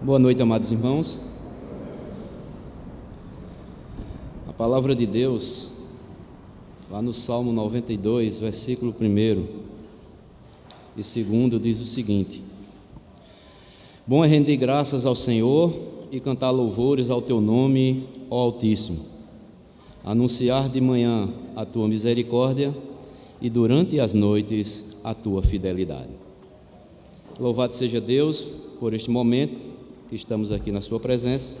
Boa noite, amados irmãos. A palavra de Deus, lá no Salmo 92, versículo 1 e 2, diz o seguinte: Bom é render graças ao Senhor e cantar louvores ao teu nome, ó Altíssimo, anunciar de manhã a tua misericórdia e durante as noites a tua fidelidade. Louvado seja Deus por este momento que estamos aqui na sua presença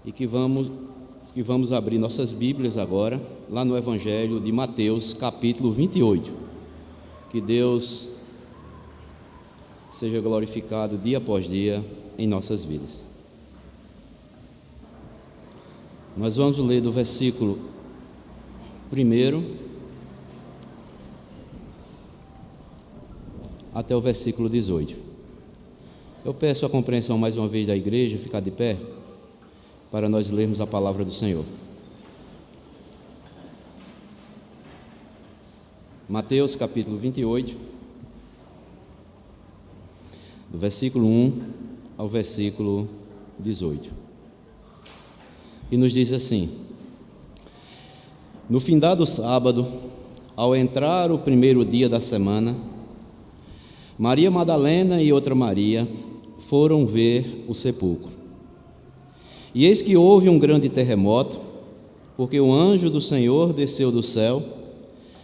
e que vamos abrir nossas Bíblias agora, lá no Evangelho de Mateus, capítulo 28. Que Deus seja glorificado dia após dia em nossas vidas. Nós vamos ler do versículo 1 até o versículo 18. Eu peço a compreensão mais uma vez da igreja, ficar de pé, para nós lermos a palavra do Senhor. Mateus capítulo 28, do versículo 1 ao versículo 18. E nos diz assim: No findado sábado, ao entrar o primeiro dia da semana, Maria Madalena e outra Maria foram ver o sepulcro. E eis que houve um grande terremoto, porque o anjo do Senhor desceu do céu,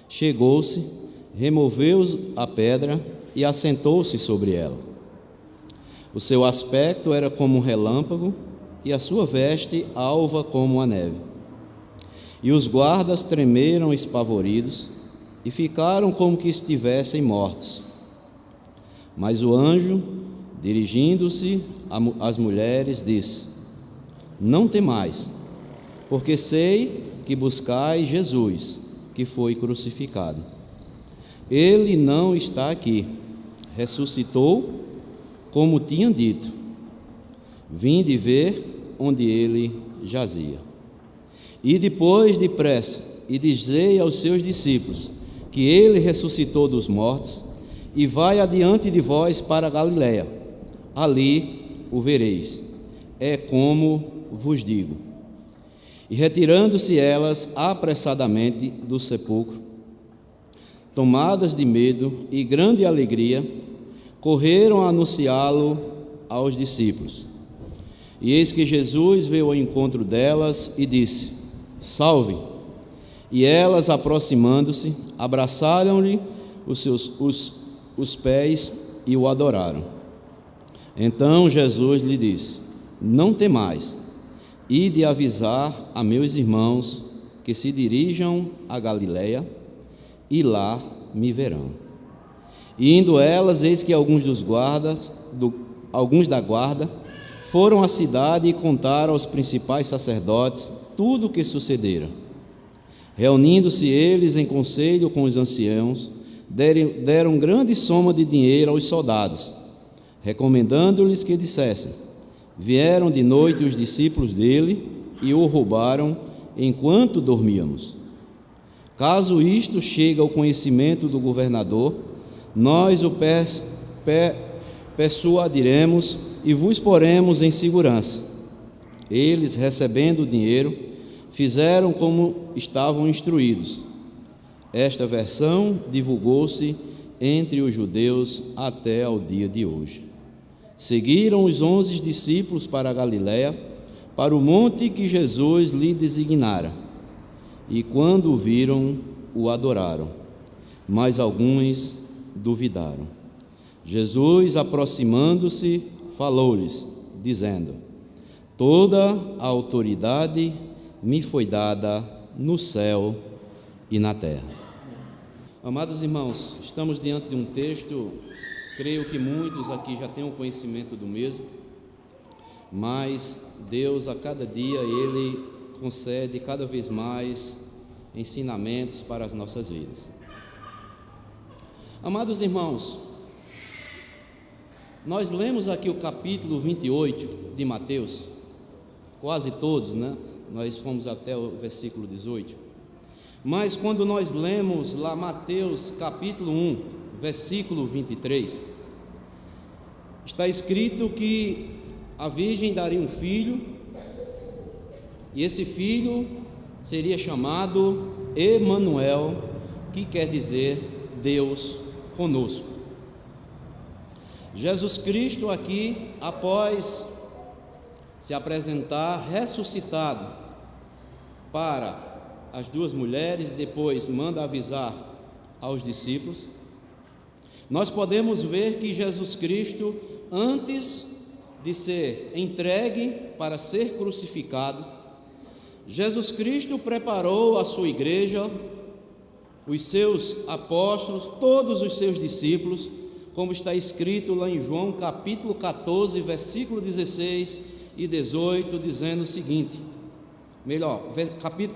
chegou-se, removeu a pedra e assentou-se sobre ela. O seu aspecto era como um relâmpago e a sua veste alva como a neve. E os guardas tremeram espavoridos e ficaram como que estivessem mortos. Mas o anjo, dirigindo-se às mulheres, disse: Não temais, porque sei que buscais Jesus, que foi crucificado. Ele não está aqui, ressuscitou, como tinham dito. Vinde ver onde ele jazia. E depois depressa, e dizei aos seus discípulos que ele ressuscitou dos mortos, e vai adiante de vós para a Galiléia. Ali o vereis, é como vos digo. E retirando-se elas apressadamente do sepulcro, tomadas de medo e grande alegria, correram a anunciá-lo aos discípulos. E eis que Jesus veio ao encontro delas e disse: Salve! E elas, aproximando-se, abraçaram-lhe os pés e o adoraram. Então Jesus lhe disse: Não temais, ide avisar a meus irmãos que se dirijam a Galiléia, e lá me verão. E indo elas, eis que alguns da guarda foram à cidade e contaram aos principais sacerdotes tudo o que sucedera. Reunindo-se eles em conselho com os anciãos, deram grande soma de dinheiro aos soldados, recomendando-lhes que dissessem: Vieram de noite os discípulos dele e o roubaram enquanto dormíamos. Caso isto chegue ao conhecimento do governador, nós o persuadiremos e vos poremos em segurança. Eles, recebendo o dinheiro, fizeram como estavam instruídos. Esta versão divulgou-se entre os judeus até ao dia de hoje. Seguiram os 11 discípulos para a Galiléia, para o monte que Jesus lhe designara. E quando o viram, o adoraram, mas alguns duvidaram. Jesus, aproximando-se, falou-lhes, dizendo: Toda a autoridade me foi dada no céu e na terra. Amados irmãos, estamos diante de um texto, creio que muitos aqui já têm o conhecimento do mesmo, mas Deus a cada dia Ele concede cada vez mais ensinamentos para as nossas vidas. Amados irmãos, nós lemos aqui o capítulo 28 de Mateus, quase todos, né? Nós fomos até o versículo 18, mas quando nós lemos lá Mateus capítulo 1, versículo 23, está escrito que a virgem daria um filho, e esse filho seria chamado Emanuel, que quer dizer Deus conosco. Jesus Cristo aqui, após se apresentar ressuscitado para as duas mulheres, depois manda avisar aos discípulos, nós podemos ver que Jesus Cristo, antes de ser entregue para ser crucificado, Jesus Cristo preparou a sua igreja, os seus apóstolos, todos os seus discípulos, como está escrito lá em João capítulo 14, versículo 16 e 18, dizendo o seguinte,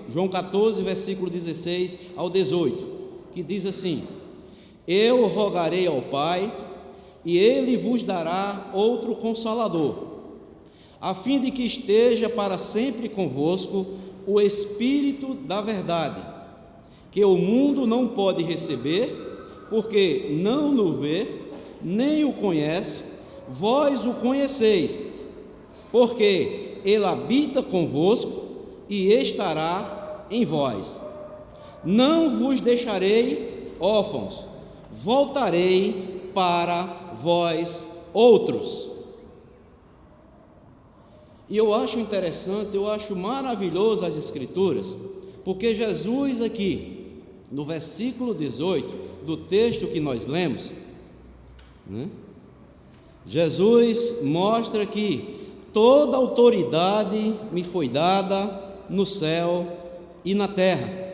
João 14, versículo 16 ao 18, que diz assim: Eu rogarei ao Pai, e Ele vos dará outro Consolador, a fim de que esteja para sempre convosco o Espírito da verdade, que o mundo não pode receber, porque não o vê, nem o conhece, vós o conheceis, porque Ele habita convosco e estará em vós. Não vos deixarei órfãos, voltarei para vós outros. E eu acho interessante, eu acho maravilhoso as Escrituras, porque Jesus aqui, no versículo 18 do texto que nós lemos, Jesus mostra que toda autoridade me foi dada no céu e na terra.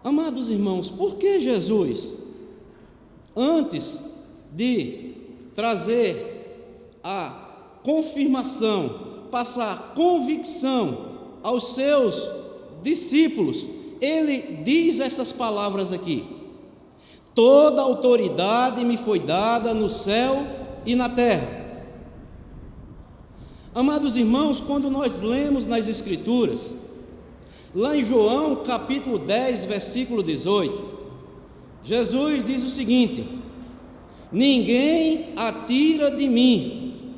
Amados irmãos, por que Jesus, antes de trazer a confirmação, passar convicção aos seus discípulos, ele diz essas palavras aqui: toda autoridade me foi dada no céu e na terra. Amados irmãos, quando nós lemos nas Escrituras, lá em João capítulo 10, versículo 18, Jesus diz o seguinte: ninguém a tira de mim,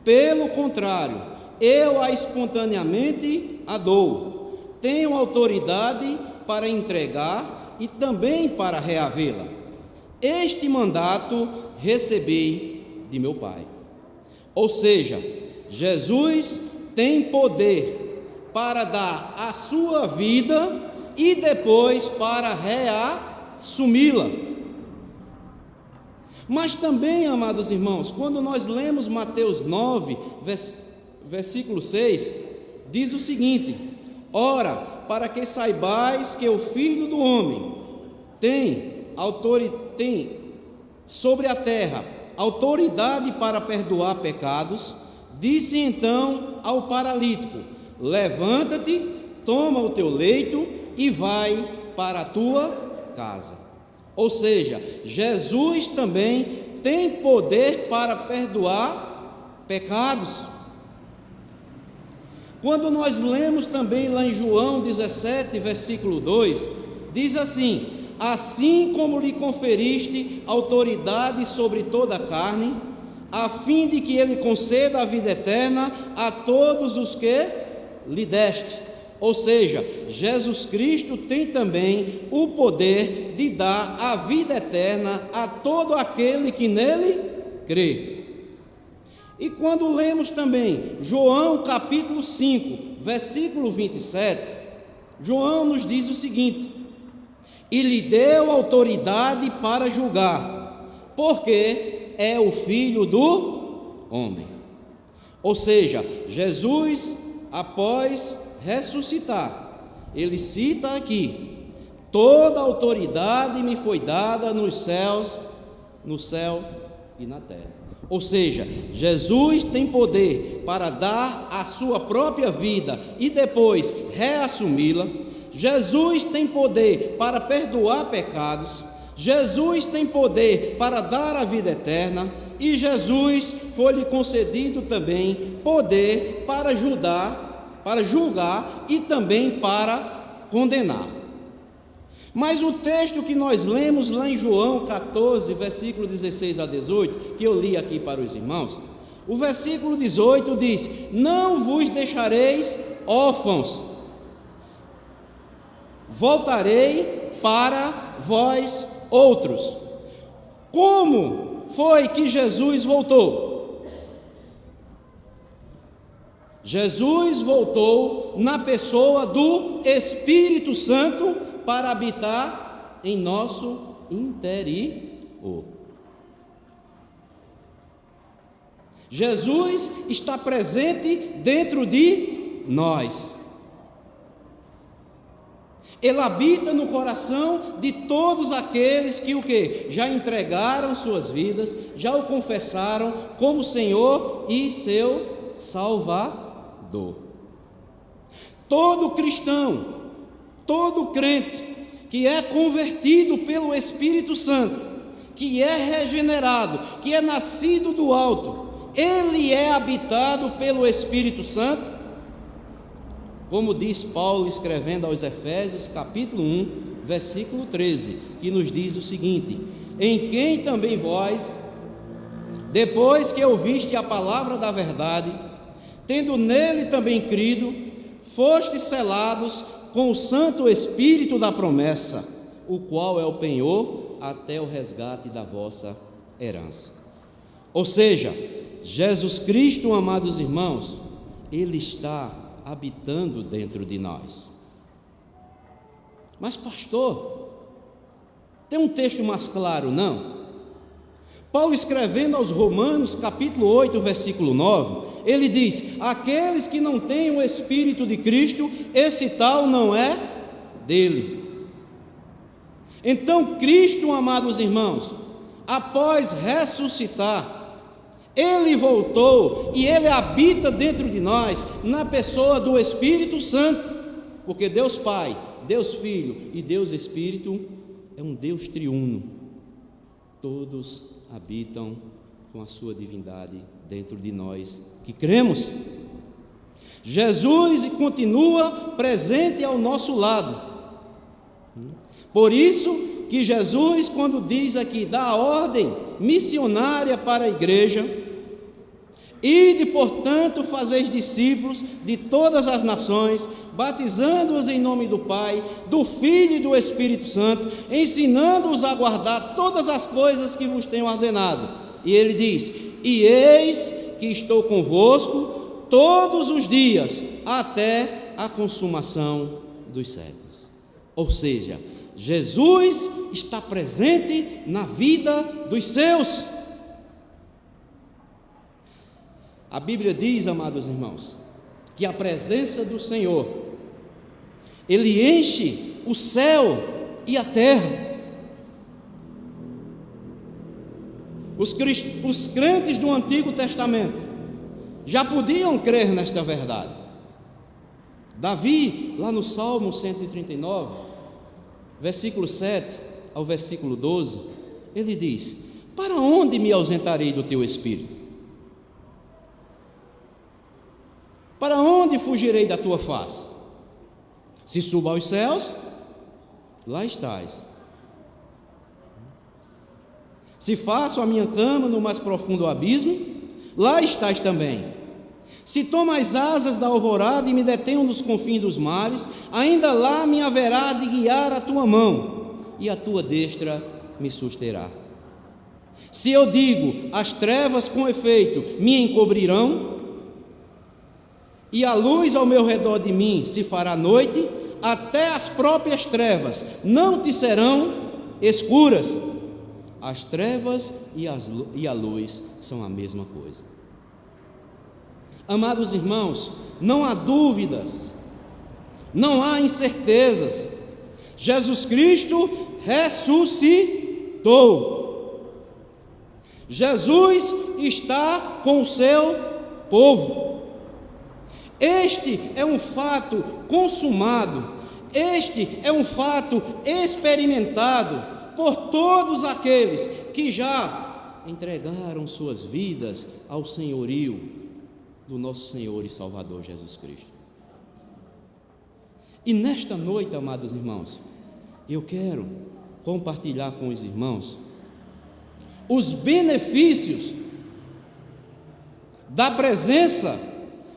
pelo contrário, eu a espontaneamente a dou. Tenho autoridade para entregar e também para reavê-la. Este mandato recebi de meu Pai. Ou seja, Jesus tem poder para dar a sua vida e depois para reassumi-la. Mas também, amados irmãos, quando nós lemos Mateus 9, versículo 6, diz o seguinte: ora, para que saibais que o Filho do Homem tem sobre a terra autoridade para perdoar pecados, disse então ao paralítico: levanta-te, toma o teu leito e vai para a tua casa. Ou seja, Jesus também tem poder para perdoar pecados. Quando nós lemos também lá em João 17, versículo 2, diz assim: assim como lhe conferiste autoridade sobre toda a carne, a fim de que ele conceda a vida eterna a todos os que lhe deste. Ou seja, Jesus Cristo tem também o poder de dar a vida eterna a todo aquele que nele crê. E quando lemos também João capítulo 5, versículo 27, João nos diz o seguinte: e lhe deu autoridade para julgar, porque é o Filho do Homem. Ou seja, Jesus, após ressuscitar, ele cita aqui: toda autoridade me foi dada nos céus, no céu e na terra. Ou seja, Jesus tem poder para dar a sua própria vida e depois reassumi-la. Jesus tem poder para perdoar pecados. Jesus tem poder para dar a vida eterna. E Jesus foi-lhe concedido também poder para julgar e também para condenar. Mas o texto que nós lemos lá em João 14, versículo 16 a 18, que eu li aqui para os irmãos, O versículo 18 diz: não vos deixareis órfãos, voltarei para vós outros. Como foi que Jesus voltou? Jesus voltou na pessoa do Espírito Santo para habitar em nosso interior. Jesus está presente dentro de nós. Ele habita no coração de todos aqueles que o quê? Já entregaram suas vidas, já o confessaram como Senhor e seu Salvador. Todo cristão, todo crente que é convertido pelo Espírito Santo, que é regenerado, que é nascido do alto, ele é habitado pelo Espírito Santo, como diz Paulo escrevendo aos Efésios, capítulo 1, versículo 13, que nos diz o seguinte: em quem também vós, depois que ouviste a palavra da verdade, tendo nele também crido, fostes selados com o Santo Espírito da promessa, o qual é o penhor até o resgate da vossa herança. Ou seja, Jesus Cristo, amados irmãos, Ele está habitando dentro de nós. Mas pastor, tem um texto mais claro, não? Paulo escrevendo aos Romanos, capítulo 8, versículo 9, ele diz: aqueles que não têm o Espírito de Cristo, esse tal não é dele. Então Cristo, amados irmãos, após ressuscitar, Ele voltou e Ele habita dentro de nós, na pessoa do Espírito Santo, porque Deus Pai, Deus Filho e Deus Espírito é um Deus triuno, todos habitam com a sua divindade dentro de nós que cremos. Jesus continua presente ao nosso lado, por isso que Jesus, quando diz aqui, dá a ordem missionária para a igreja: ide, portanto, fazeis discípulos de todas as nações, batizando-os em nome do Pai, do Filho e do Espírito Santo, ensinando-os a guardar todas as coisas que vos tenho ordenado. E ele diz: e eis que estou convosco todos os dias, até a consumação dos séculos. Ou seja, Jesus está presente na vida dos seus. A Bíblia diz, amados irmãos, que a presença do Senhor, Ele enche o céu e a terra. Os crentes do Antigo Testamento já podiam crer nesta verdade. Davi, lá no Salmo 139, versículo 7 ao versículo 12, ele diz: para onde me ausentarei do teu Espírito? Para onde fugirei da tua face? Se subo aos céus, lá estás. Se faço a minha cama no mais profundo abismo, lá estás também. Se tomo as asas da alvorada e me detenho nos confins dos mares, ainda lá me haverá de guiar a tua mão, e a tua destra me susterá. Se eu digo, as trevas com efeito me encobrirão, e a luz ao meu redor de mim se fará noite, até as próprias trevas não te serão escuras. As trevas e a luz são a mesma coisa. Amados irmãos, não há dúvidas, não há incertezas. Jesus Cristo ressuscitou. Jesus está com o seu povo. Este é um fato consumado, este é um fato experimentado por todos aqueles que já entregaram suas vidas ao senhorio do nosso Senhor e Salvador Jesus Cristo. E nesta noite, amados irmãos, eu quero compartilhar com os irmãos os benefícios da presença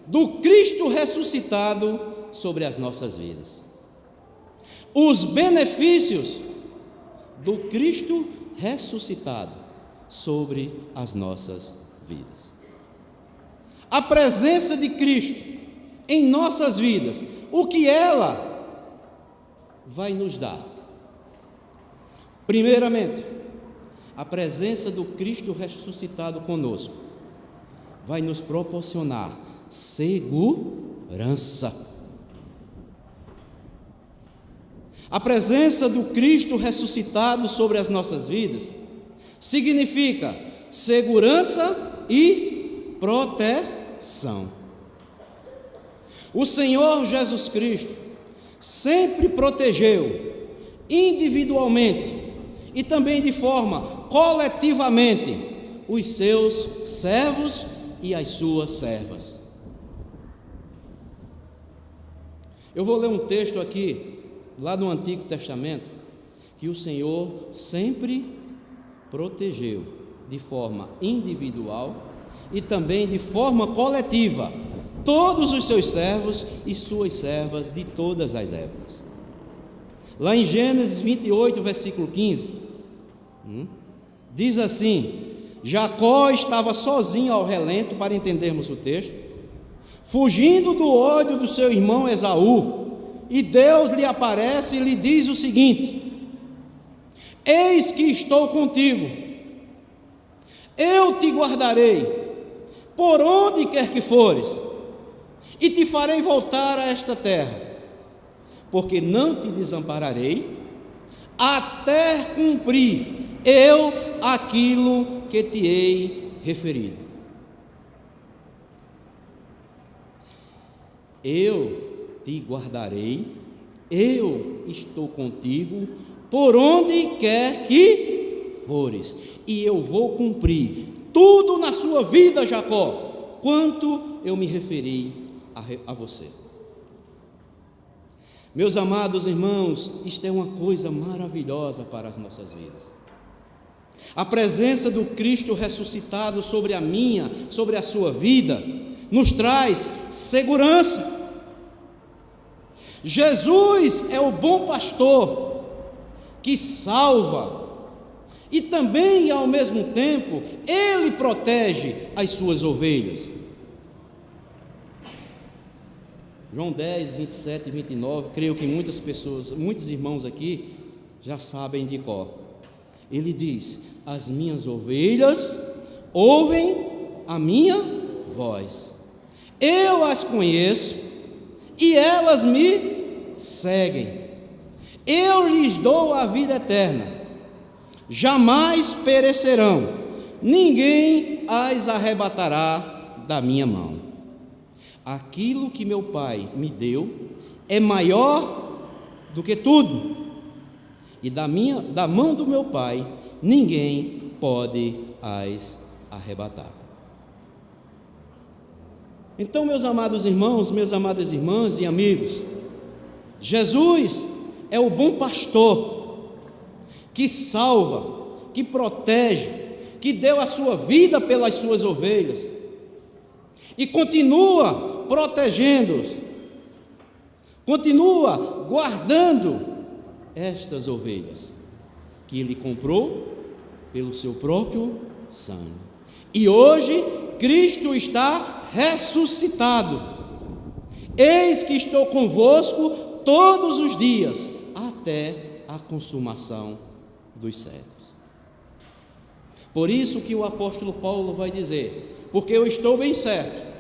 do Cristo ressuscitado sobre as nossas vidas. Os benefícios do Cristo ressuscitado sobre as nossas vidas. A presença de Cristo em nossas vidas, o que ela vai nos dar? Primeiramente, a presença do Cristo ressuscitado conosco vai nos proporcionar segurança. A presença do Cristo ressuscitado sobre as nossas vidas significa segurança e proteção. O Senhor Jesus Cristo sempre protegeu individualmente e também de forma coletivamente os seus servos e as suas servas. Eu vou ler um texto aqui, lá no Antigo Testamento, que o Senhor sempre protegeu de forma individual e também de forma coletiva todos os seus servos e suas servas de todas as épocas. Lá em Gênesis 28, versículo 15, diz assim: Jacó estava sozinho ao relento, para entendermos o texto, fugindo do ódio do seu irmão Esaú, e Deus lhe aparece e lhe diz o seguinte: eis que estou contigo, eu te guardarei por onde quer que fores, e te farei voltar a esta terra, porque não te desampararei, até cumprir eu aquilo que te hei referido. Eu te guardarei, eu estou contigo, por onde quer que fores, e eu vou cumprir tudo na sua vida, Jacó, quanto eu me referi a você. Meus amados irmãos, isto é uma coisa maravilhosa para as nossas vidas. A presença do Cristo ressuscitado sobre a minha, sobre a sua vida, nos traz segurança. Jesus é o bom pastor que salva e também, ao mesmo tempo, Ele protege as suas ovelhas. João 10, 27 e 29, creio que muitas pessoas, muitos irmãos aqui já sabem de cor. Ele diz: as minhas ovelhas ouvem a minha voz, eu as conheço e elas me seguem, eu lhes dou a vida eterna, jamais perecerão, ninguém as arrebatará da minha mão. Aquilo que meu Pai me deu é maior do que tudo, e da mão do meu Pai ninguém pode as arrebatar. Então, meus amados irmãos, minhas amadas irmãs e amigos, Jesus é o bom pastor que salva, que protege, que deu a sua vida pelas suas ovelhas e continua protegendo-os, continua guardando estas ovelhas que Ele comprou pelo seu próprio sangue. E hoje Cristo está ressuscitado. Eis que estou convosco todos os dias, até a consumação dos séculos. Por isso que o apóstolo Paulo vai dizer: porque eu estou bem certo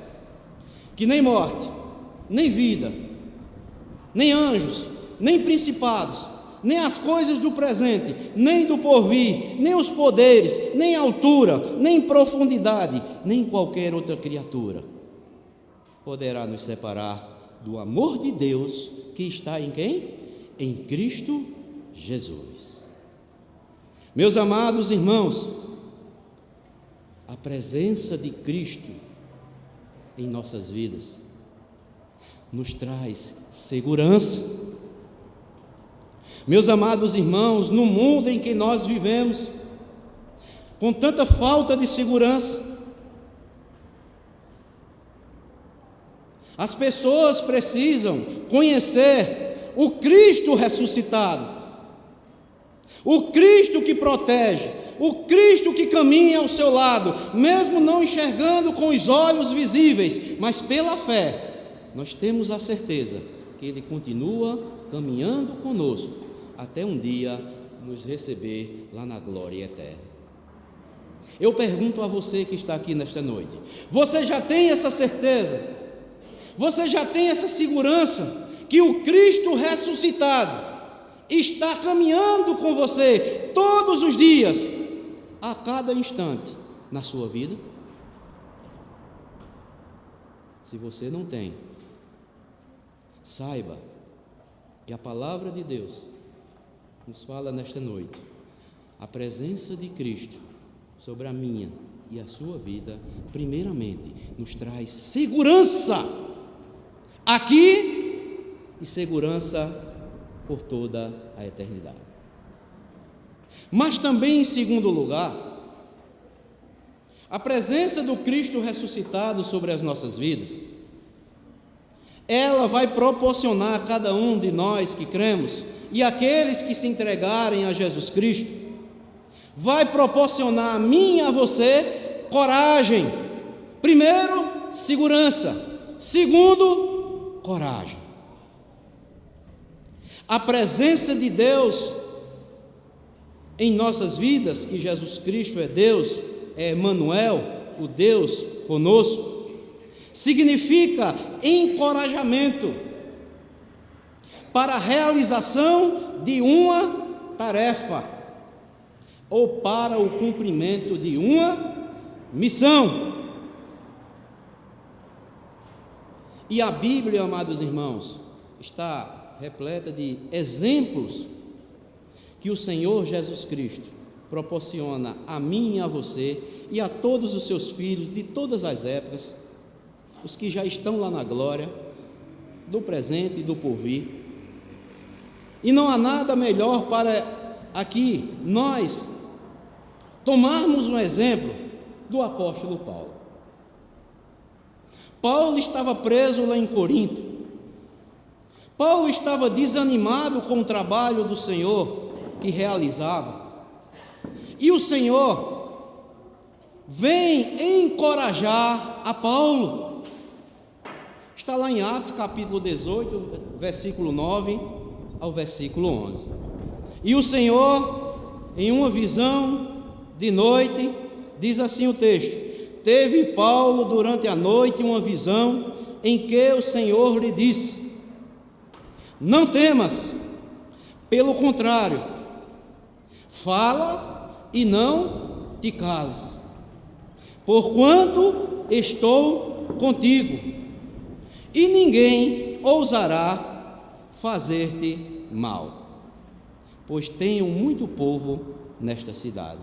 que nem morte, nem vida, nem anjos, nem principados, nem as coisas do presente, nem do porvir, nem os poderes, nem altura, nem profundidade, nem qualquer outra criatura poderá nos separar do amor de Deus que está em quem? Em Cristo Jesus. Meus amados irmãos, a presença de Cristo em nossas vidas nos traz segurança. Meus amados irmãos, no mundo em que nós vivemos, com tanta falta de segurança, As pessoas precisam conhecer o Cristo ressuscitado, o Cristo que protege, o Cristo que caminha ao seu lado, mesmo não enxergando com os olhos visíveis, mas pela fé, nós temos a certeza que Ele continua caminhando conosco, até um dia nos receber lá na glória eterna. Eu pergunto a você que está aqui nesta noite, você já tem essa certeza? Você já tem essa segurança que o Cristo ressuscitado está caminhando com você todos os dias, a cada instante na sua vida? Se você não tem, saiba que a palavra de Deus nos fala nesta noite, a presença de Cristo sobre a minha e a sua vida, primeiramente, nos traz segurança aqui e segurança por toda a eternidade. Mas também, em segundo lugar, a presença do Cristo ressuscitado sobre as nossas vidas, ela vai proporcionar a cada um de nós que cremos e aqueles que se entregarem a Jesus Cristo, vai proporcionar a mim e a você coragem. Primeiro, segurança. Segundo, coragem. A presença de Deus em nossas vidas, que Jesus Cristo é Deus, é Emmanuel, o Deus conosco, significa encorajamento para a realização de uma tarefa ou para o cumprimento de uma missão. E a Bíblia, amados irmãos, está repleta de exemplos que o Senhor Jesus Cristo proporciona a mim e a você e a todos os seus filhos de todas as épocas, os que já estão lá na glória, do presente e do porvir. E não há nada melhor para aqui nós tomarmos um exemplo do apóstolo Paulo. Paulo estava preso lá em Corinto. Paulo estava desanimado com o trabalho do Senhor que realizava. E o Senhor vem encorajar a Paulo. Está lá em Atos capítulo 18, versículo 9 ao versículo 11. E o Senhor, em uma visão de noite, diz assim o texto: teve Paulo durante a noite uma visão em que o Senhor lhe disse: não temas, pelo contrário, fala e não te cales, porquanto estou contigo, e ninguém ousará fazer-te mal, pois tenho muito povo nesta cidade.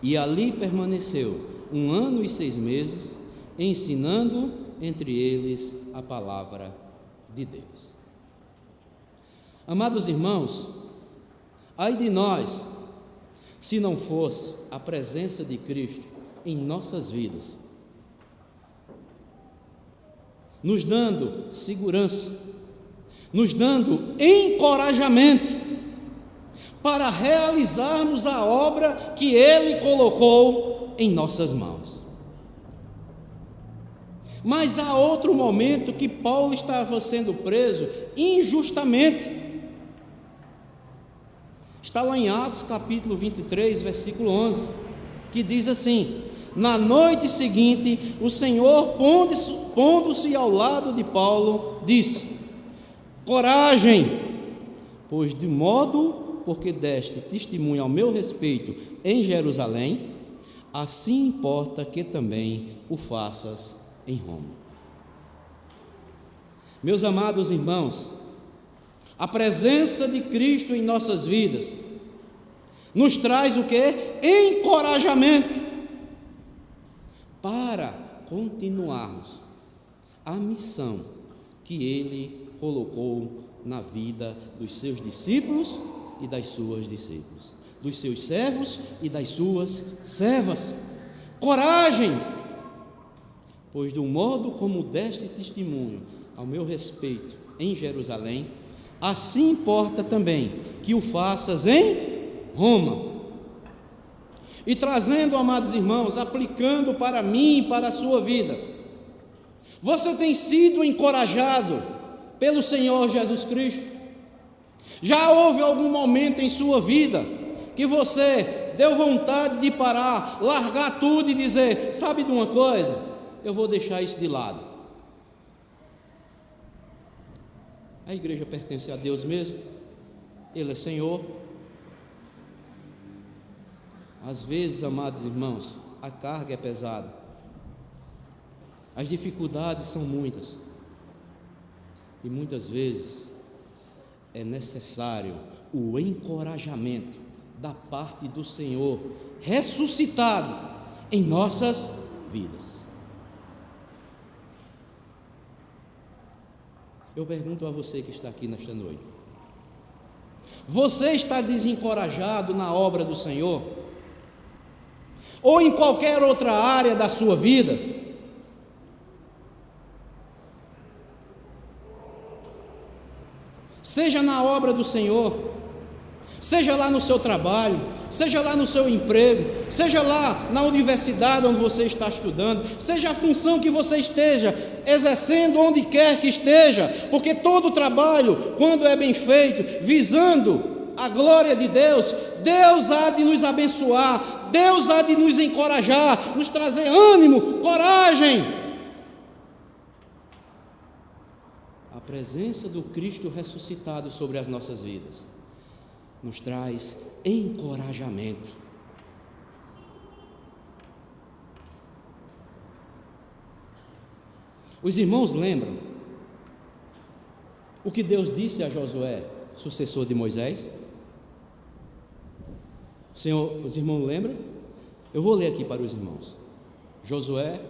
E ali permaneceu 1 ano e 6 meses, ensinando entre eles a palavra de Deus. Amados irmãos, ai de nós, se não fosse a presença de Cristo em nossas vidas, nos dando segurança, nos dando encorajamento para realizarmos a obra que Ele colocou em nossas mãos. Mas há outro momento que Paulo estava sendo preso injustamente. Está lá em Atos capítulo 23, versículo 11, que diz assim: na noite seguinte, o Senhor, pondo-se ao lado de Paulo, disse: coragem, pois de modo porque deste testemunho ao meu respeito em Jerusalém, assim importa que também o faças em Roma. Meus amados irmãos, a presença de Cristo em nossas vidas nos traz o quê? Encorajamento para continuarmos a missão que Ele colocou na vida dos seus discípulos e das suas discípulas, dos seus servos e das suas servas. Coragem pois do modo como deste testemunho ao meu respeito em Jerusalém, assim importa também que o faças em Roma. E trazendo, amados irmãos, aplicando para mim e para a sua vida, você tem sido encorajado pelo Senhor Jesus Cristo? Já houve algum momento em sua vida que você deu vontade de parar, largar tudo e dizer: sabe de uma coisa? Eu vou deixar isso de lado. A igreja pertence a Deus mesmo, Ele é Senhor. Às vezes, amados irmãos, a carga é pesada, as dificuldades são muitas, e muitas vezes é necessário o encorajamento da parte do Senhor ressuscitado em nossas vidas. Eu pergunto a você que está aqui nesta noite: você está desencorajado na obra do Senhor? Ou em qualquer outra área da sua vida? Seja na obra do Senhor, seja lá no seu trabalho, seja lá no seu emprego, seja lá na universidade onde você está estudando, seja a função que você esteja exercendo onde quer que esteja, porque todo trabalho, quando é bem feito, visando a glória de Deus, Deus há de nos abençoar, Deus há de nos encorajar, nos trazer ânimo, coragem. A presença do Cristo ressuscitado sobre as nossas vidas nos traz encorajamento. Os irmãos lembram o que Deus disse a Josué, sucessor de Moisés? Os irmãos lembram? Eu vou ler aqui para os irmãos. Josué,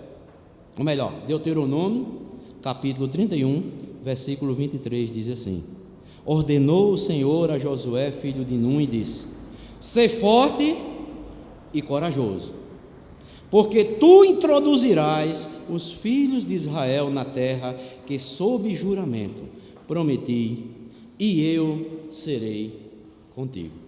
ou melhor, Deuteronômio, capítulo 31, versículo 23, diz assim: ordenou o Senhor a Josué, filho de Num, e disse: sê forte e corajoso, porque tu introduzirás os filhos de Israel na terra que sob juramento prometi, e eu serei contigo.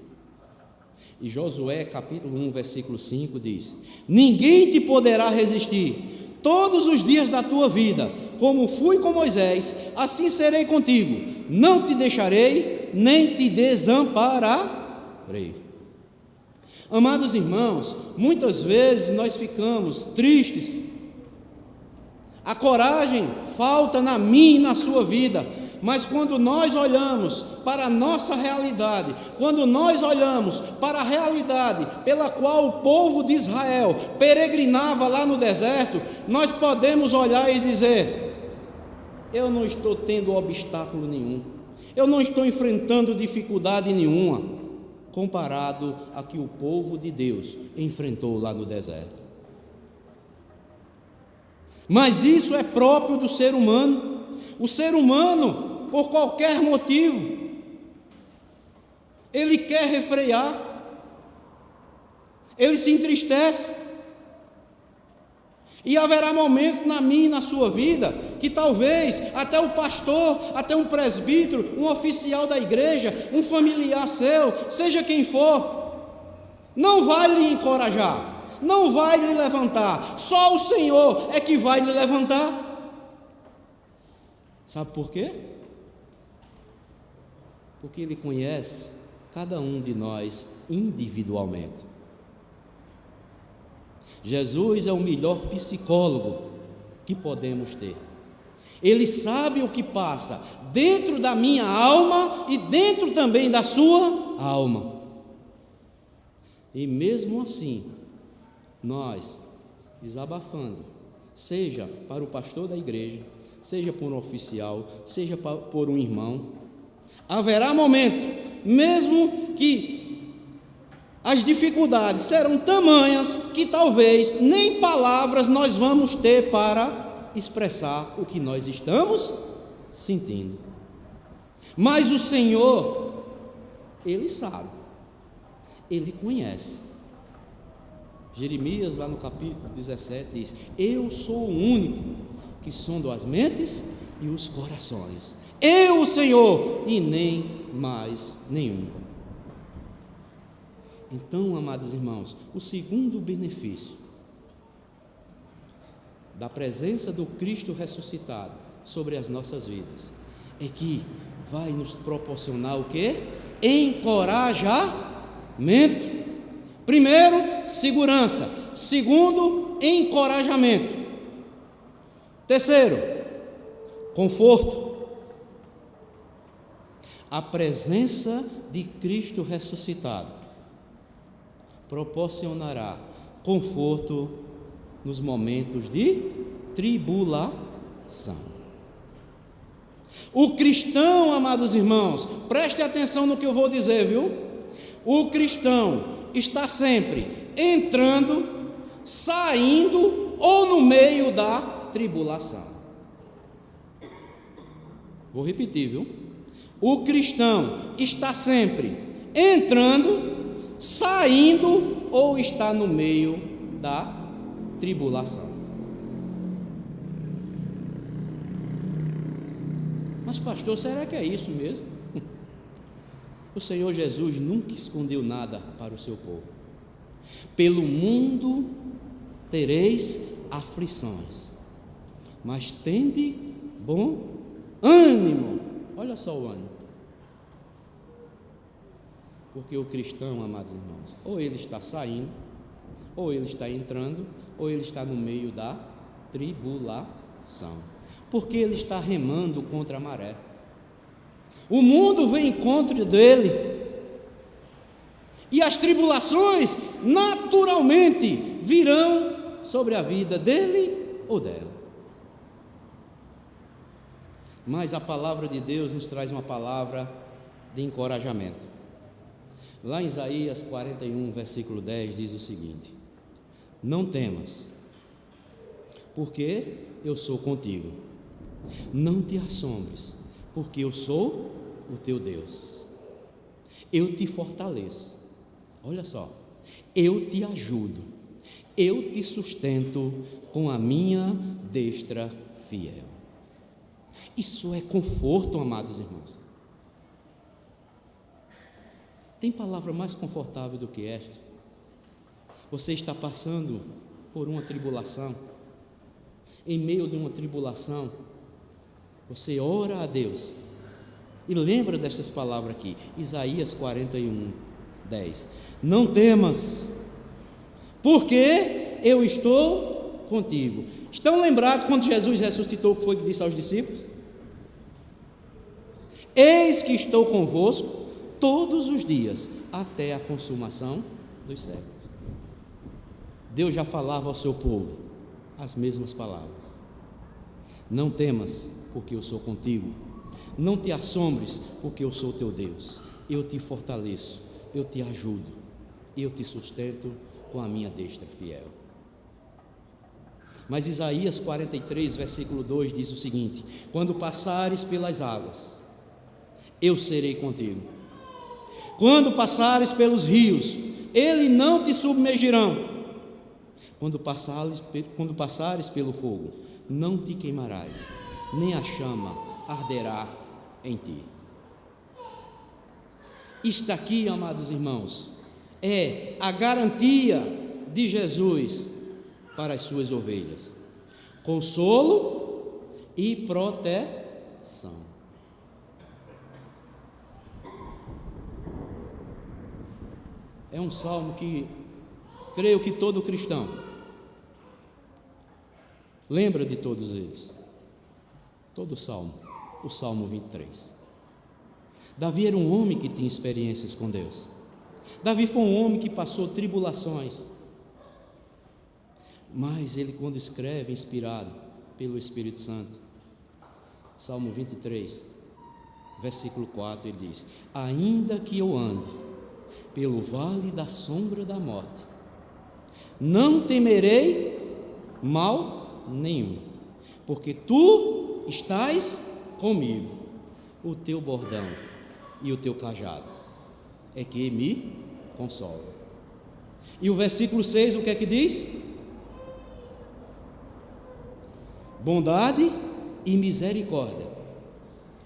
E Josué capítulo 1, versículo 5 diz: ninguém te poderá resistir todos os dias da tua vida, como fui com Moisés, assim serei contigo, não te deixarei, nem te desampararei. Amados irmãos, muitas vezes nós ficamos tristes, a coragem falta na minha e na sua vida, mas quando nós olhamos para a nossa realidade, quando nós olhamos para a realidade pela qual o povo de Israel peregrinava lá no deserto, nós podemos olhar e dizer: eu não estou tendo obstáculo nenhum, eu não estou enfrentando dificuldade nenhuma, comparado a que o povo de Deus enfrentou lá no deserto. Mas isso é próprio do ser humano. O ser humano, por qualquer motivo, ele quer refrear, ele se entristece, e haverá momentos na minha e na sua vida que talvez até o pastor, até um presbítero, um oficial da igreja, um familiar seu, seja quem for, não vai lhe encorajar, não vai lhe levantar, só o Senhor é que vai lhe levantar. Sabe por quê? Porque Ele conhece cada um de nós individualmente. Jesus é o melhor psicólogo que podemos ter. Ele sabe o que passa dentro da minha alma e dentro também da sua alma. E mesmo assim, nós, desabafando, seja para o pastor da igreja, seja por um oficial, seja por um irmão, haverá momento, mesmo que as dificuldades serão tamanhas, que talvez nem palavras nós vamos ter para expressar o que nós estamos sentindo. Mas o Senhor, Ele sabe, Ele conhece, Jeremias, lá no capítulo 17, diz: eu sou o único que sondo as mentes e os corações. Eu, o Senhor, e nem mais nenhum. Então, amados irmãos, o segundo benefício da presença do Cristo ressuscitado sobre as nossas vidas é que vai nos proporcionar o quê? Encorajamento. Primeiro, segurança. Segundo, encorajamento. Terceiro, conforto. A presença de Cristo ressuscitado proporcionará conforto nos momentos de tribulação. O cristão, amados irmãos, preste atenção no que eu vou dizer, viu? O cristão está sempre entrando, saindo ou no meio da tribulação. Vou repetir, viu? O cristão está sempre entrando, saindo ou está no meio da tribulação. Mas pastor, será que é isso mesmo? O Senhor Jesus nunca escondeu nada para o seu povo. Pelo mundo tereis aflições, mas tende bom ânimo. Olha só o ânimo. Porque o cristão, amados irmãos, ou ele está saindo, ou ele está entrando, ou ele está no meio da tribulação. Porque ele está remando contra a maré. O mundo vem em contra dele, e as tribulações naturalmente virão sobre a vida dele ou dela. Mas a palavra de Deus nos traz uma palavra de encorajamento. Lá em Isaías 41, versículo 10, diz o seguinte: não temas, porque eu sou contigo. Não te assombres, porque eu sou o teu Deus. Eu te fortaleço. Olha só, eu te ajudo, eu te sustento com a minha destra fiel. Isso é conforto, amados irmãos. Tem palavra mais confortável do que esta? Você está passando por uma tribulação. Em meio de uma tribulação, você ora a Deus e lembra dessas palavras aqui, Isaías 41, 10. Não temas, porque eu estou contigo. Estão lembrados quando Jesus ressuscitou, o que foi que disse aos discípulos? Eis que estou convosco todos os dias, até a consumação dos séculos. Deus já falava ao seu povo as mesmas palavras. Não temas, porque eu sou contigo. Não te assombres, porque eu sou teu Deus. Eu te fortaleço, eu te ajudo, eu te sustento com a minha destra fiel. Mas Isaías 43, versículo 2 diz o seguinte: quando passares pelas águas, eu serei contigo. Quando passares pelos rios, eles não te submergirão. Quando passares pelo fogo, não te queimarás, nem a chama arderá em ti. Isto aqui, amados irmãos, é a garantia de Jesus para as suas ovelhas: consolo e proteção. É um salmo que creio que todo cristão lembra de todos eles. Todo salmo, o Salmo 23. Davi era um homem que tinha experiências com Deus. Davi foi um homem que passou tribulações. Mas ele, quando escreve, inspirado pelo Espírito Santo, Salmo 23, versículo 4, ele diz: ainda que eu ande pelo vale da sombra da morte, não temerei mal nenhum, porque tu estás comigo. O teu bordão e o teu cajado é que me consola. E o versículo 6, o que é que diz? Bondade e misericórdia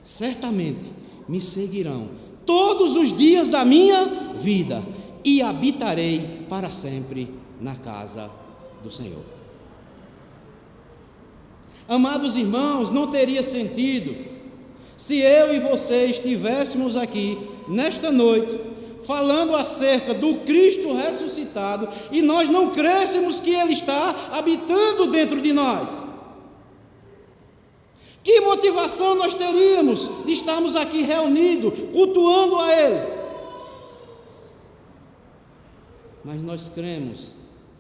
certamente me seguirão todos os dias da minha vida, e habitarei para sempre na casa do Senhor. Amados irmãos, não teria sentido se eu e você estivéssemos aqui nesta noite falando acerca do Cristo ressuscitado e nós não crêssemos que Ele está habitando dentro de nós. Que motivação nós teríamos de estarmos aqui reunidos, cultuando a Ele? Mas nós cremos,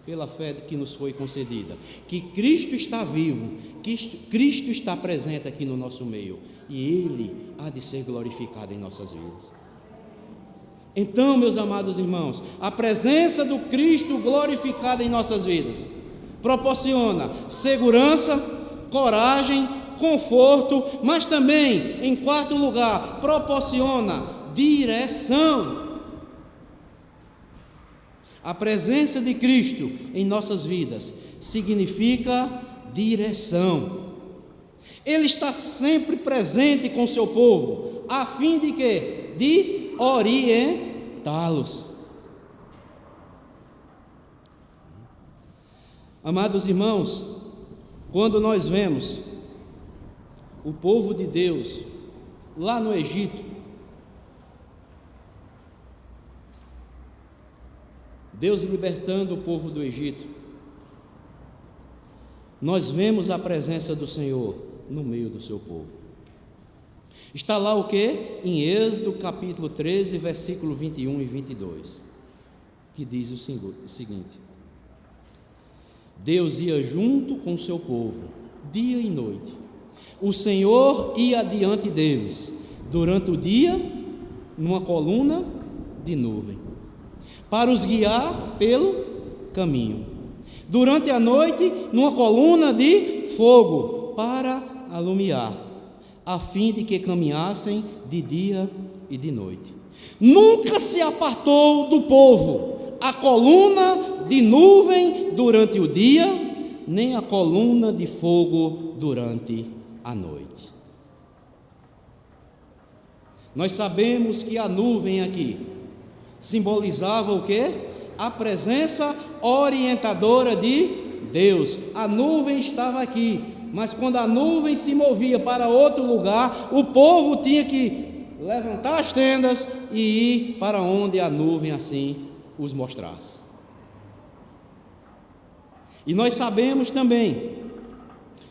pela fé que nos foi concedida, que Cristo está vivo, que Cristo está presente aqui no nosso meio, e Ele há de ser glorificado em nossas vidas. Então, meus amados irmãos, a presença do Cristo glorificado em nossas vidas proporciona segurança, coragem, conforto, mas também, em quarto lugar, proporciona direção. A presença de Cristo em nossas vidas significa direção. Ele está sempre presente com seu povo, a fim de quê? De orientá-los. Amados irmãos, quando nós vemos o povo de Deus lá no Egito, Deus libertando o povo do Egito, nós vemos a presença do Senhor no meio do seu povo. Está lá o que? Em Êxodo capítulo 13, versículo 21 e 22, que diz o seguinte: Deus ia junto com o seu povo, dia e noite. O Senhor ia adiante deles, durante o dia, numa coluna de nuvem, para os guiar pelo caminho. Durante a noite, numa coluna de fogo, para alumiar, a fim de que caminhassem de dia e de noite. Nunca se apartou do povo a coluna de nuvem durante o dia, nem a coluna de fogo durante a noite. Nós sabemos que a nuvem aqui simbolizava o quê? A presença orientadora de Deus. A nuvem estava aqui, mas quando a nuvem se movia para outro lugar, o povo tinha que levantar as tendas e ir para onde a nuvem assim os mostrasse. E nós sabemos também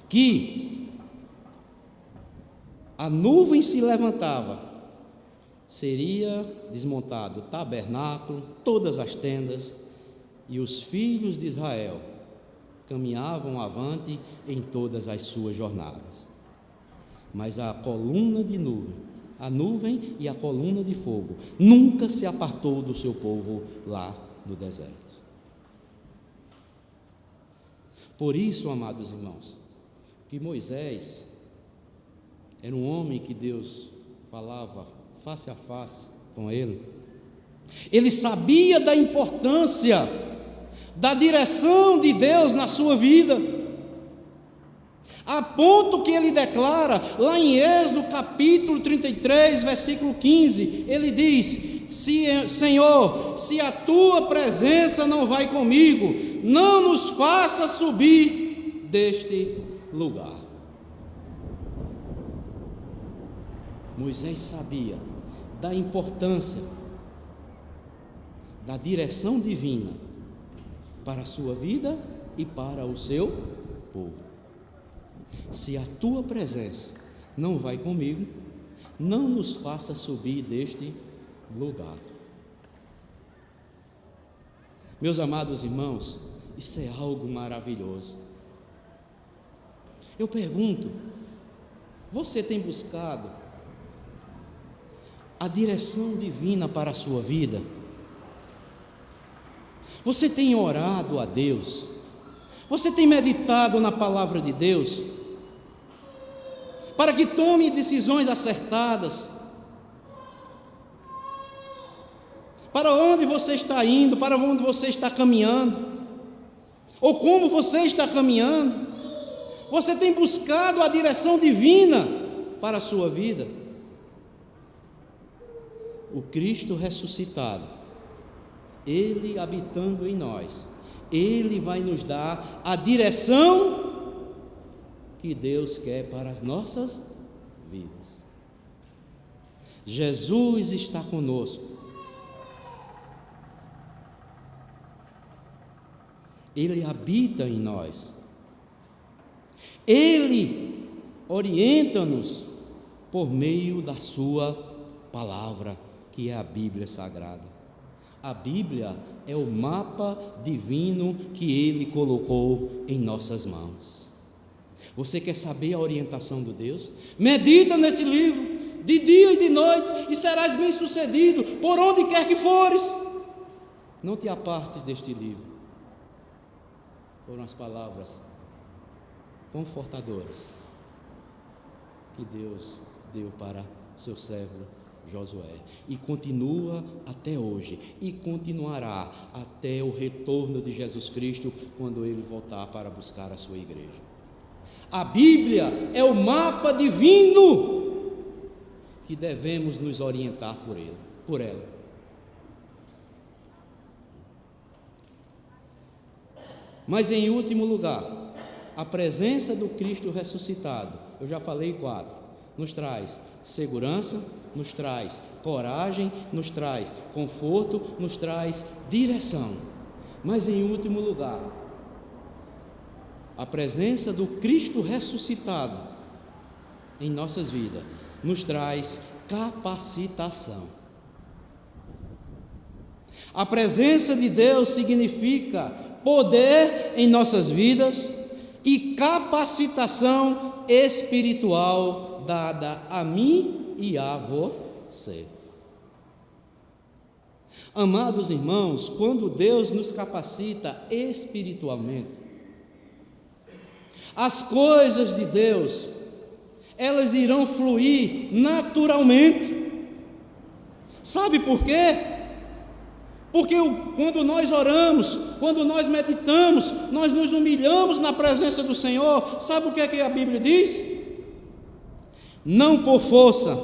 que a nuvem se levantava, seria desmontado o tabernáculo, todas as tendas, e os filhos de Israel caminhavam avante em todas as suas jornadas. Mas a coluna de nuvem, a nuvem e a coluna de fogo, nunca se apartou do seu povo lá no deserto. Por isso, amados irmãos, que Moisés era um homem que Deus falava face a face com ele. Ele sabia da importância da direção de Deus na sua vida, a ponto que ele declara lá em Êxodo capítulo 33, versículo 15, ele diz: Senhor, se a tua presença não vai comigo, não nos faça subir deste lugar. Moisés sabia da importância da direção divina para a sua vida e para o seu povo. Se a tua presença não vai comigo, não nos faça subir deste lugar. Meus amados irmãos, isso é algo maravilhoso. Eu pergunto, você tem buscado a direção divina para a sua vida? Você tem orado a Deus? Você tem meditado na palavra de Deus? Para que tome decisões acertadas? Para onde você está indo? Para onde você está caminhando? Ou como você está caminhando? Você tem buscado a direção divina para a sua vida? O Cristo ressuscitado, Ele habitando em nós, Ele vai nos dar a direção que Deus quer para as nossas vidas. Jesus está conosco. Ele habita em nós. Ele orienta-nos por meio da sua palavra, que é a Bíblia Sagrada. A Bíblia é o mapa divino que Ele colocou em nossas mãos. Você quer saber a orientação de Deus? Medita nesse livro, de dia e de noite, e serás bem-sucedido por onde quer que fores. Não te apartes deste livro. Foram as palavras confortadoras que Deus deu para seu servo Josué, e continua até hoje, e continuará até o retorno de Jesus Cristo, quando Ele voltar para buscar a sua igreja. A Bíblia é o mapa divino que devemos nos orientar por ela. Mas em último lugar, a presença do Cristo ressuscitado, eu já falei 4, nos traz segurança, nos traz coragem, nos traz conforto, nos traz direção. Mas em último lugar, a presença do Cristo ressuscitado em nossas vidas nos traz capacitação. A presença de Deus significa poder em nossas vidas e capacitação espiritual dada a mim e a você. Amados irmãos, quando Deus nos capacita espiritualmente, as coisas de Deus, elas irão fluir naturalmente. Sabe por quê? Porque quando nós oramos, quando nós meditamos, nós nos humilhamos na presença do Senhor. Sabe o que é que a Bíblia diz? Não por força,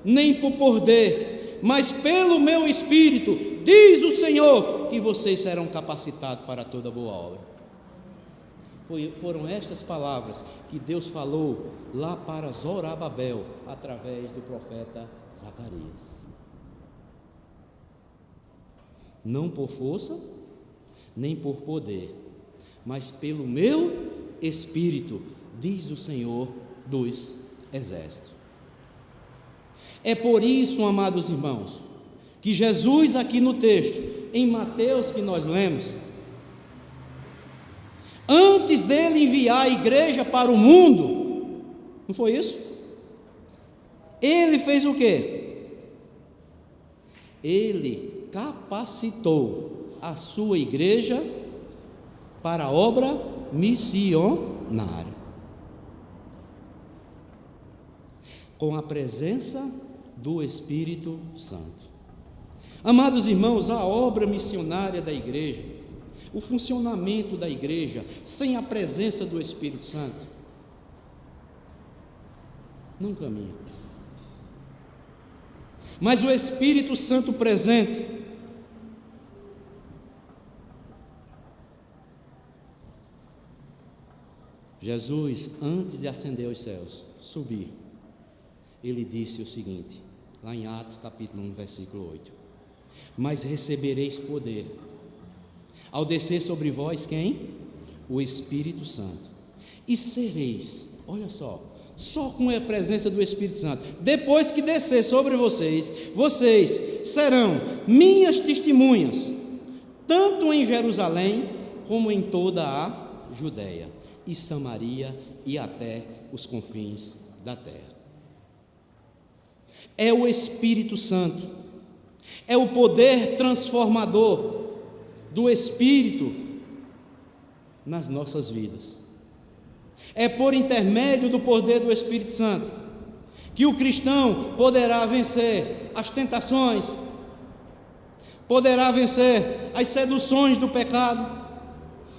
nem por poder, mas pelo meu Espírito, diz o Senhor, que vocês serão capacitados para toda boa obra. Foram estas palavras que Deus falou lá para Zorobabel, através do profeta Zacarias. Não por força, nem por poder, mas pelo meu Espírito, diz o Senhor dos Exércitos. É por isso, amados irmãos, que Jesus aqui no texto, em Mateus que nós lemos, antes dele enviar a igreja para o mundo, não foi isso? Ele fez o quê? Ele capacitou a sua igreja para a obra missionária, com a presença do Espírito Santo. Amados irmãos, a obra missionária da igreja, o funcionamento da igreja, sem a presença do Espírito Santo, não caminha. Mas o Espírito Santo presente, Jesus, antes de ascender aos céus, subir, ele disse o seguinte, lá em Atos capítulo 1, versículo 8: mas recebereis poder, ao descer sobre vós quem? O Espírito Santo, e sereis, olha só com a presença do Espírito Santo, depois que descer sobre vocês, vocês serão minhas testemunhas, tanto em Jerusalém, como em toda a Judeia e Samaria e até os confins da terra. É o Espírito Santo, é o poder transformador do Espírito nas nossas vidas. É por intermédio do poder do Espírito Santo que o cristão poderá vencer as tentações, poderá vencer as seduções do pecado.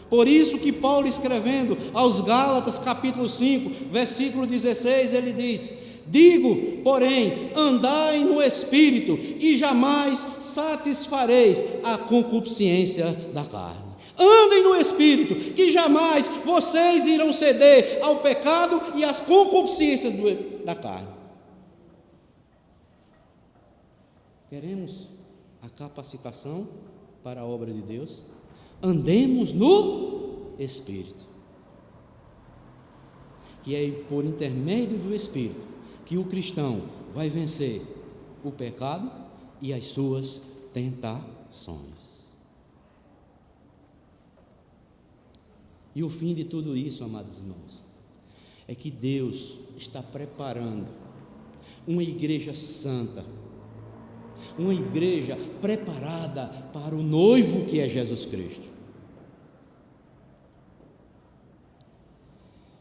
Por isso que Paulo, escrevendo aos Gálatas, capítulo 5, versículo 16, ele diz: digo, porém, andai no Espírito, e jamais satisfareis a concupiscência da carne. Andem no Espírito, que jamais vocês irão ceder ao pecado e às concupiscências da carne. Queremos a capacitação para a obra de Deus? Andemos no Espírito, que é por intermédio do Espírito que o cristão vai vencer o pecado e as suas tentações. E o fim de tudo isso, amados irmãos, é que Deus está preparando uma igreja santa, uma igreja preparada para o noivo que é Jesus Cristo.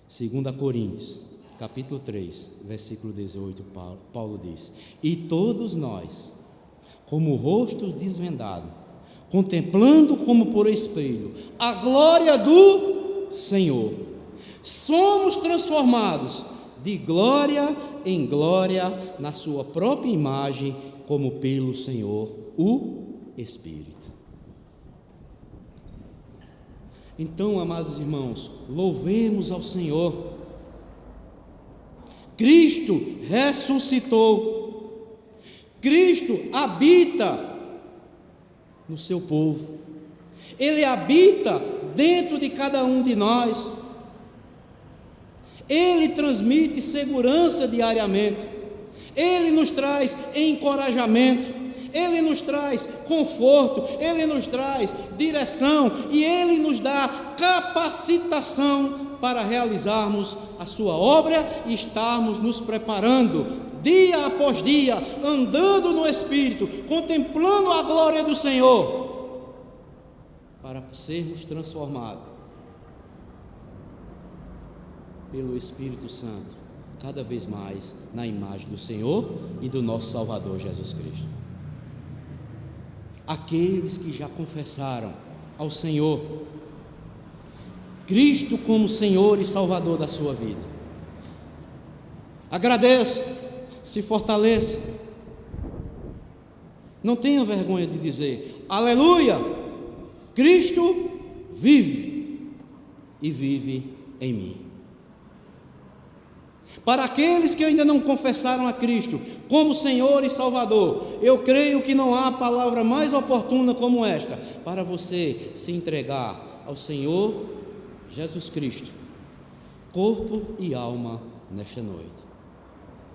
2 Coríntios, capítulo 3, versículo 18, Paulo diz: e todos nós, como o rosto desvendado, contemplando como por espelho a glória do Senhor, somos transformados de glória em glória na sua própria imagem, como pelo Senhor, o Espírito. Então, amados irmãos, louvemos ao Senhor. Cristo ressuscitou. Cristo habita no seu povo. Ele habita dentro de cada um de nós. Ele transmite segurança diariamente. Ele nos traz encorajamento, Ele nos traz conforto, Ele nos traz direção e Ele nos dá capacitação para realizarmos a sua obra e estarmos nos preparando dia após dia, andando no Espírito, contemplando a glória do Senhor, para sermos transformados pelo Espírito Santo cada vez mais na imagem do Senhor e do nosso Salvador Jesus Cristo. Aqueles que já confessaram ao Senhor Cristo como Senhor e Salvador da sua vida, agradeça, se fortaleça, não tenha vergonha de dizer: aleluia, Cristo vive e vive em mim. Para aqueles que ainda não confessaram a Cristo como Senhor e Salvador, eu creio que não há palavra mais oportuna como esta, para você se entregar ao Senhor Jesus Cristo, corpo e alma, nesta noite.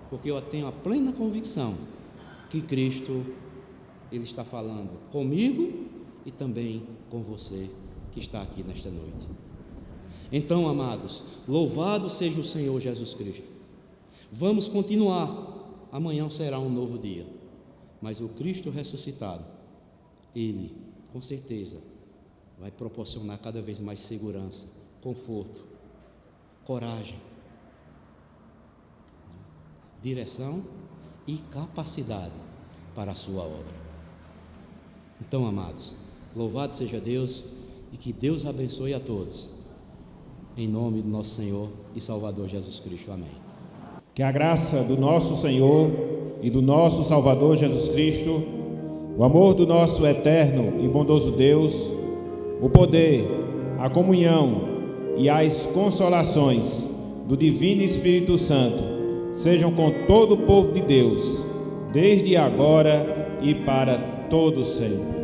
Porque eu tenho a plena convicção que Cristo, Ele está falando comigo e também com você que está aqui nesta noite. Então, amados, louvado seja o Senhor Jesus Cristo. Vamos continuar. Amanhã será um novo dia, mas o Cristo ressuscitado, Ele, com certeza, vai proporcionar cada vez mais segurança, conforto, coragem, direção e capacidade para a sua obra. Então, amados, louvado seja Deus e que Deus abençoe a todos. Em nome do nosso Senhor e Salvador Jesus Cristo. Amém. Que a graça do nosso Senhor e do nosso Salvador Jesus Cristo, o amor do nosso eterno e bondoso Deus, o poder, a comunhão e as consolações do Divino Espírito Santo sejam com todo o povo de Deus, desde agora e para todo sempre.